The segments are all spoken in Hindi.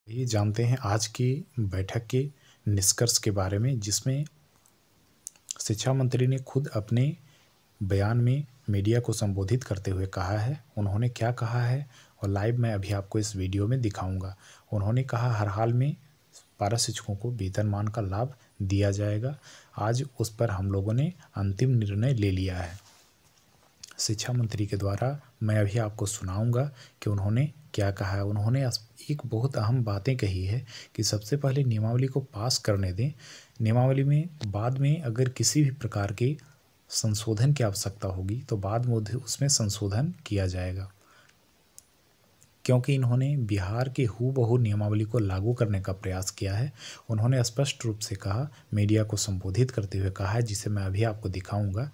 ये जानते हैं आज की बैठक के निष्कर्ष के बारे में, जिसमें शिक्षा मंत्री ने खुद अपने बयान में मीडिया को संबोधित करते हुए कहा है। उन्होंने क्या कहा है और लाइव मैं अभी आपको इस वीडियो में दिखाऊंगा। उन्होंने कहा हर हाल में पारा शिक्षकों को वेतनमान का लाभ दिया जाएगा। आज उस पर हम लोगों ने अंतिम निर्णय ले लिया है। शिक्षा मंत्री के द्वारा मैं अभी आपको सुनाऊंगा कि उन्होंने क्या कहा है। उन्होंने एक बहुत अहम बातें कही है कि सबसे पहले नियमावली को पास करने दें। नियमावली में बाद में अगर किसी भी प्रकार के संशोधन की आवश्यकता होगी तो बाद में उसमें संशोधन किया जाएगा, क्योंकि इन्होंने बिहार के हूबहू नियमावली को लागू करने का प्रयास किया है। उन्होंने स्पष्ट रूप से कहा, मीडिया को संबोधित करते हुए कहा है, जिसे मैं अभी आपको दिखाऊंगा।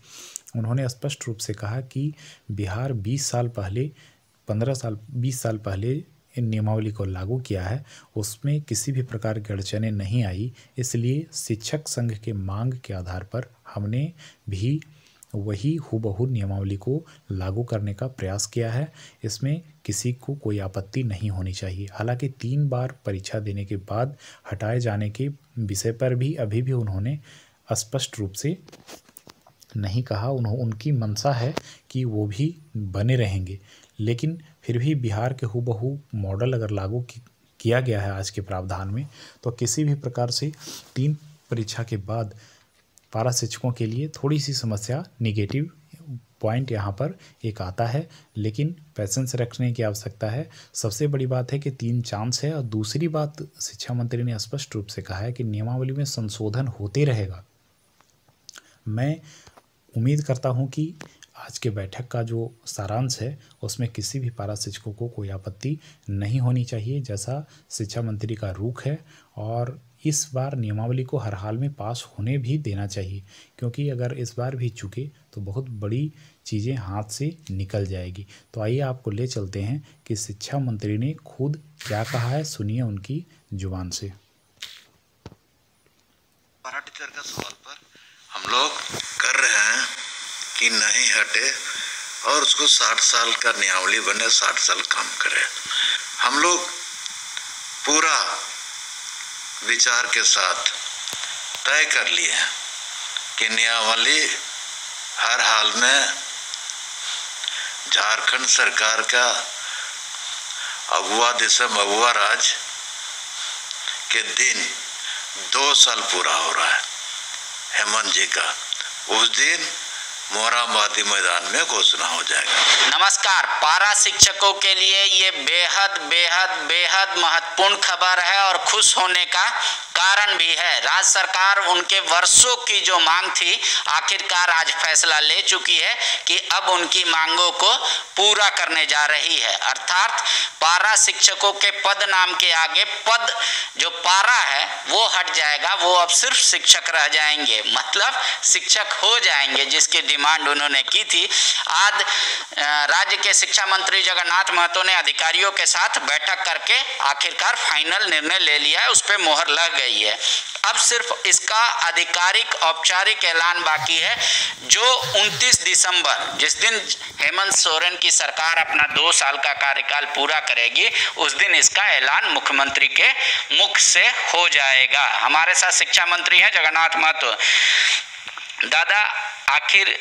उन्होंने स्पष्ट रूप से कहा कि बिहार 20 साल पहले इन नियमावली को लागू किया है, उसमें किसी भी प्रकार की अड़चनें नहीं आई। इसलिए शिक्षक संघ के मांग के आधार पर हमने भी वही हूबहू नियमावली को लागू करने का प्रयास किया है। इसमें किसी को कोई आपत्ति नहीं होनी चाहिए। हालांकि 3 बार परीक्षा देने के बाद हटाए जाने के विषय पर भी अभी भी उन्होंने स्पष्ट रूप से नहीं कहा। उनकी मंशा है कि वो भी बने रहेंगे, लेकिन फिर भी बिहार के हूबहू मॉडल अगर लागू किया गया है आज के प्रावधान में, तो किसी भी प्रकार से 3 परीक्षा के बाद पारा शिक्षकों के लिए थोड़ी सी समस्या, निगेटिव पॉइंट यहाँ पर एक आता है, लेकिन पैसेंस रखने की आवश्यकता है। सबसे बड़ी बात है कि 3 चांस है। और दूसरी बात, शिक्षा मंत्री ने स्पष्ट रूप से कहा है कि नियमावली में संशोधन होते रहेगा। मैं उम्मीद करता हूं कि आज के बैठक का जो सारांश है उसमें किसी भी पारा शिक्षकों को कोई आपत्ति नहीं होनी चाहिए, जैसा शिक्षा मंत्री का रुख है। और इस बार नियमावली को हर हाल में पास होने भी देना चाहिए, क्योंकि अगर इस बार भी चूके तो बहुत बड़ी चीज़ें हाथ से निकल जाएगी। तो आइए आपको ले चलते हैं कि शिक्षा मंत्री ने खुद क्या कहा है, सुनिए उनकी जुबान से। पारा टीचर का सवाल पर हम लोग कर रहे हैं कि नहीं हटे और उसको 60 साल का नियमावली बने, 60 साल काम करे। हम लोग पूरा विचार के साथ तय कर लिए हैं कि नियमावली हर हाल में झारखंड सरकार का अगुआ दिसम अगुआ राज के दिन 2 साल पूरा हो रहा है हेमंत जी का, उस दिन मोरहाबादी मैदान में घोषणा हो जाएगा। नमस्कार। पारा शिक्षकों के लिए ये बेहद बेहद बेहद महत्वपूर्ण खबर है और खुश होने का कारण भी है। राज्य सरकार उनके वर्षों की जो मांग थी, आखिरकार आज फैसला ले चुकी है कि अब उनकी मांगों को पूरा करने जा रही है। अर्थात पारा शिक्षकों के पद नाम के आगे पद जो पारा है वो हट जाएगा, वो अब सिर्फ शिक्षक रह जाएंगे, मतलब शिक्षक हो जाएंगे, जिसकी डिमांड उन्होंने की थी। आज राज्य के शिक्षा मंत्री जगन्नाथ महतो ने अधिकारियों के साथ बैठक करके आखिरकार फाइनल निर्णय ले लिया है, उस पर मोहर लग गई है। अब सिर्फ इसका आधिकारिक औपचारिक ऐलान बाकी है, जो 29 दिसंबर जिस दिन हेमंत सोरेन की सरकार अपना 2 साल का कार्यकाल पूरा करेगी, उस दिन इसका ऐलान मुख्यमंत्री के मुख से हो जाएगा। हमारे साथ शिक्षा मंत्री हैं जगन्नाथ महतो। दादा, आखिर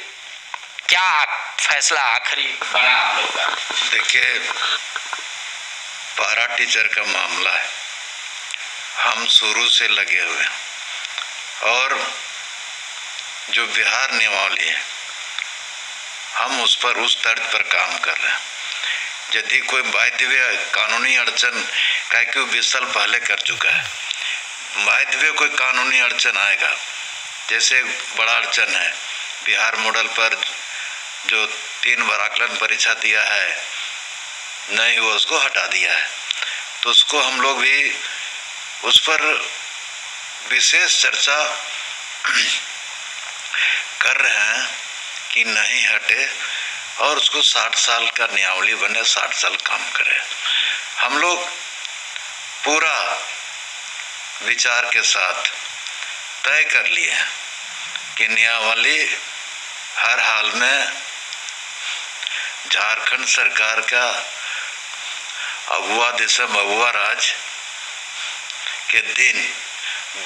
क्या फैसला आखिरी बना आप लोग का? देखिए, पारा टीचर का मामला है, हम शुरू से लगे हुए हैं और जो बिहार नियमावली है हम उस तर्ज पर काम कर रहे हैं। यदि कोई वायदव्य कानूनी अड़चन, काहे कि 20 साल पहले कर चुका है, वायदव्य कोई कानूनी अड़चन आएगा, जैसे बड़ा अड़चन है बिहार मॉडल पर जो 3 बार आकलन परीक्षा दिया है, नहीं हुआ, उसको हटा दिया है, तो उसको हम लोग भी उस पर विशेष चर्चा कर रहे हैं कि नहीं हटे और उसको 60 साल का नियमावली बने, 60 साल काम करे। हम लोग पूरा विचार के साथ तय कर लिए हैं कि नियमावली हर हाल में झारखंड सरकार का अगुआ दिसम अगुआ राज के दिन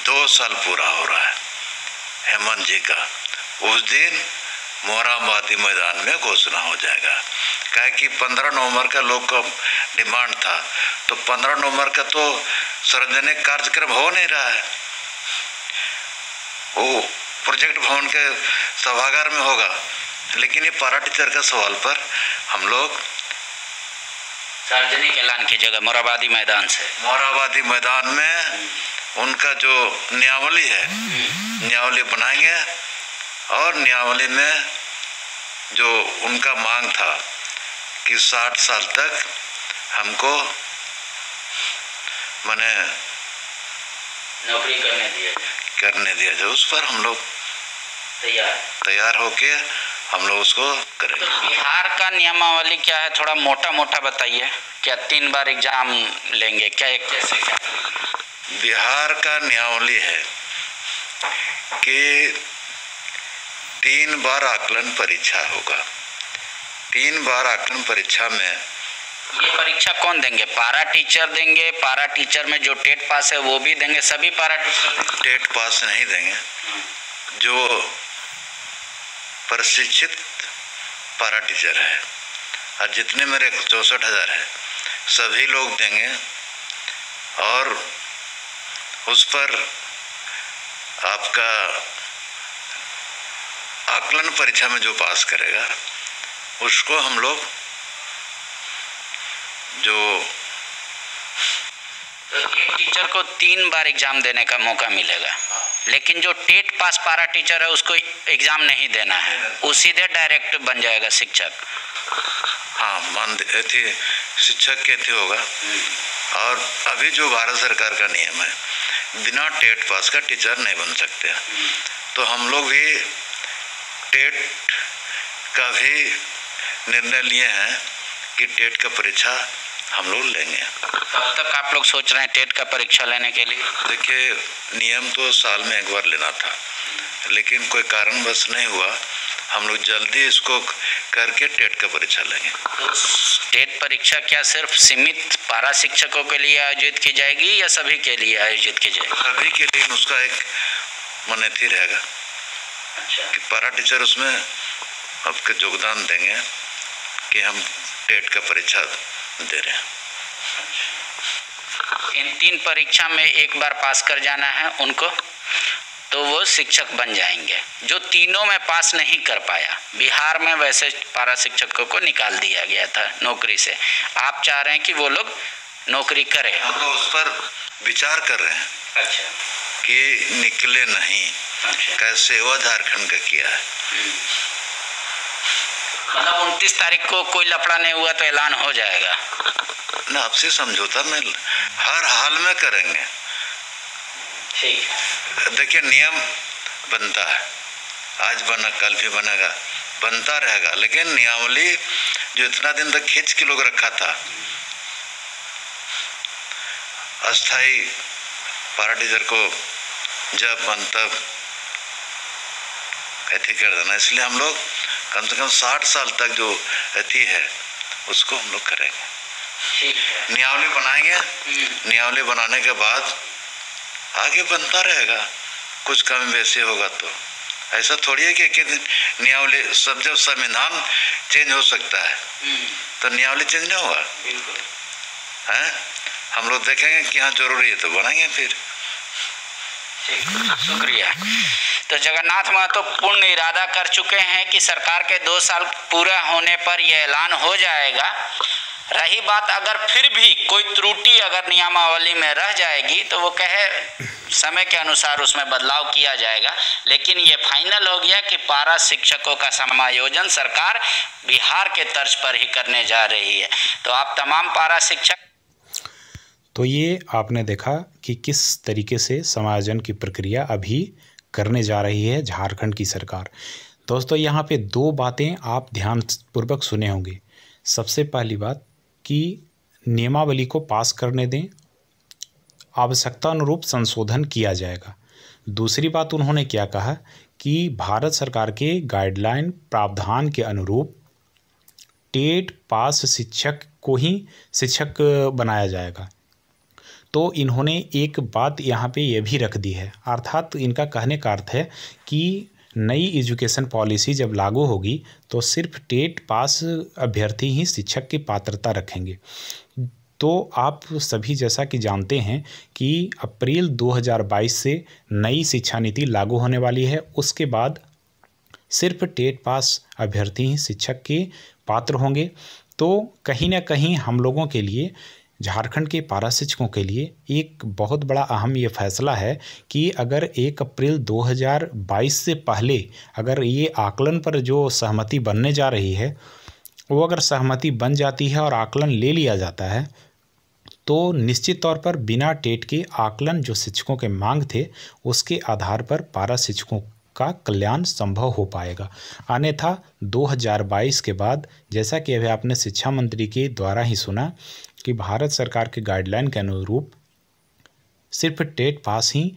2 साल पूरा हो रहा है हेमंत जी का। उस दिन मोरहाबादी मैदान में घोषणा हो जाएगा। क्या कि 15 नवंबर का लोग का डिमांड था, तो 15 नवंबर का तो सार्वजनिक कार्यक्रम हो नहीं रहा है, वो प्रोजेक्ट भवन के सभागार में होगा। लेकिन ये पारा टीचर का सवाल पर हम लोग सार्वजनिक ऐलान कीजिएगा मोरहाबादी मैदान से। मोरहाबादी मैदान में उनका जो नियमावली है, नियमावली बनाएंगे और नियमावली में जो उनका मांग था कि 60 साल तक हमको माने नौकरी करने दिया जाए, उस पर हम लोग तैयार होके हम लोग उसको करेंगे। तो बिहार का नियमावली क्या है, थोड़ा मोटा मोटा बताइए। क्या 3 बार एग्जाम लेंगे क्या, एक कैसे क्या? बिहार का नियमावली है कि 3 बार आकलन परीक्षा होगा। 3 बार आकलन परीक्षा में ये परीक्षा कौन देंगे? पारा टीचर देंगे? पारा टीचर में जो टेट पास है वो भी देंगे? सभी पारा टीचर टेट पास नहीं देंगे, जो प्रशिक्षित पारा टीचर है और जितने मेरे 64,000 है सभी लोग देंगे। और उस पर आपका आकलन परीक्षा में जो पास करेगा उसको हम लोग जो तो एक टीचर को 3 बार एग्जाम देने का मौका मिलेगा। लेकिन जो टेट पास पारा टीचर है उसको एग्जाम नहीं देना है, वो सीधे डायरेक्ट बन जाएगा शिक्षक। हाँ, मान थी शिक्षक के थे होगा। और अभी जो भारत सरकार का नियम है, बिना टेट पास का टीचर नहीं बन सकते। तो हम लोग भी टेट का भी निर्णय लिए हैं कि टेट का परीक्षा हम लोग लेंगे। कब तक आप लोग सोच रहे हैं टेट का परीक्षा लेने के लिए? देखिए, नियम तो साल में एक बार लेना था, लेकिन कोई कारणवश नहीं हुआ। हम लोग जल्दी इसको करके टेट का परीक्षा लेंगे। तो टेट परीक्षा क्या सिर्फ सीमित पारा शिक्षकों के लिए आयोजित की जाएगी या सभी के लिए आयोजित की जाएगी? सभी के लिए उसका एक मान्यता रहेगा। अच्छा, कि पारा टीचर उसमें आपके योगदान देंगे कि हम टेट का परीक्षा दे रहे हैं। इन 3 परीक्षा में एक बार पास कर जाना है उनको, तो वो शिक्षक बन जाएंगे। जो तीनों में पास नहीं कर पाया, बिहार में वैसे पारा शिक्षकों को निकाल दिया गया था नौकरी से, आप चाह रहे हैं कि वो लोग नौकरी करें? हम लोग उस पर विचार कर रहे हैं। अच्छा, कि निकले नहीं। अच्छा, कैसे वो झारखंड का किया है। मतलब 29 तारीख को कोई लफड़ा नहीं हुआ तो ऐलान हो जाएगा ना, आपसे समझौता में हर हाल में करेंगे। ठीक है। देखिए, नियम बनता है, आज बना कल भी बनेगा, बनता रहेगा। लेकिन नियमावली जो इतना दिन तक खींच के लोग रखा था, अस्थाई पारा टीचर को जब बन तब ऐथी कर देना। इसलिए हम लोग कम से कम 60 साल तक जो ऐथी है उसको हम लोग करेंगे। नियमावली बनाएंगे, नियमावली बनाने के बाद आगे बनता रहेगा। कुछ कम बेसी होगा तो ऐसा थोड़ी है कि एक दिन नियमावली सब, जब संविधान चेंज हो सकता है तो नियमावली चेंज नहीं होगा। बिल्कुल है, हम लोग देखेंगे कि हाँ जरूरी है तो बनाएंगे फिर। शुक्रिया। तो जगन्नाथ महतो पूर्ण इरादा कर चुके हैं कि सरकार के 2 साल पूरा होने पर यह ऐलान हो जाएगा। रही बात अगर फिर भी कोई त्रुटि अगर नियमावली में रह जाएगी तो वो कहे समय के अनुसार उसमें बदलाव किया जाएगा। लेकिन ये फाइनल हो गया कि पारा शिक्षकों का समायोजन सरकार बिहार के तर्ज पर ही करने जा रही है। तो आप तमाम पारा शिक्षक, तो ये आपने देखा कि किस तरीके से समायोजन की प्रक्रिया अभी करने जा रही है झारखंड की सरकार। दोस्तों, यहाँ पे 2 बातें आप ध्यानपूर्वक सुने होंगे। सबसे पहली बात कि नियमावली को पास करने दें, आवश्यकता अनुरूप संशोधन किया जाएगा। दूसरी बात उन्होंने क्या कहा कि भारत सरकार के गाइडलाइन प्रावधान के अनुरूप टेट पास शिक्षक को ही शिक्षक बनाया जाएगा। तो इन्होंने एक बात यहाँ पे ये भी रख दी है, अर्थात इनका कहने का अर्थ है कि नई एजुकेशन पॉलिसी जब लागू होगी तो सिर्फ टेट पास अभ्यर्थी ही शिक्षक की पात्रता रखेंगे। तो आप सभी जैसा कि जानते हैं कि अप्रैल 2022 से नई शिक्षा नीति लागू होने वाली है। उसके बाद सिर्फ टेट पास अभ्यर्थी ही शिक्षक के पात्र होंगे। तो कहीं ना कहीं हम लोगों के लिए, झारखंड के पारा शिक्षकों के लिए एक बहुत बड़ा अहम ये फैसला है कि अगर 1 अप्रैल 2022 से पहले अगर ये आकलन पर जो सहमति बनने जा रही है वो अगर सहमति बन जाती है और आकलन ले लिया जाता है तो निश्चित तौर पर बिना टेट के आकलन जो शिक्षकों के मांग थे उसके आधार पर पारा शिक्षकों का कल्याण संभव हो पाएगा। अन्यथा 2022 के बाद, जैसा कि अभी आपने शिक्षा मंत्री के द्वारा ही सुना कि भारत सरकार के गाइडलाइन के अनुरूप सिर्फ टेट पास ही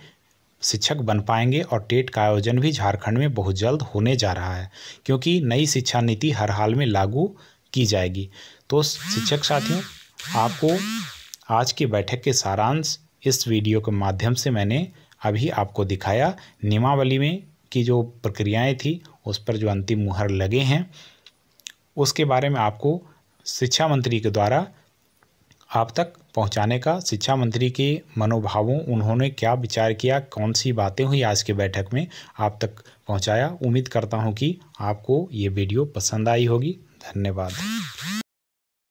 शिक्षक बन पाएंगे और टेट का आयोजन भी झारखंड में बहुत जल्द होने जा रहा है, क्योंकि नई शिक्षा नीति हर हाल में लागू की जाएगी। तो शिक्षक साथियों, आपको आज की बैठक के सारांश इस वीडियो के माध्यम से मैंने अभी आपको दिखाया। नियमावली में की जो प्रक्रियाएं थी उस पर जो अंतिम मुहर लगे हैं उसके बारे में आपको शिक्षा मंत्री के द्वारा आप तक पहुंचाने का, शिक्षा मंत्री के मनोभावों, उन्होंने क्या विचार किया, कौन सी बातें हुई आज की बैठक में, आप तक पहुंचाया। उम्मीद करता हूं कि आपको ये वीडियो पसंद आई होगी। धन्यवाद।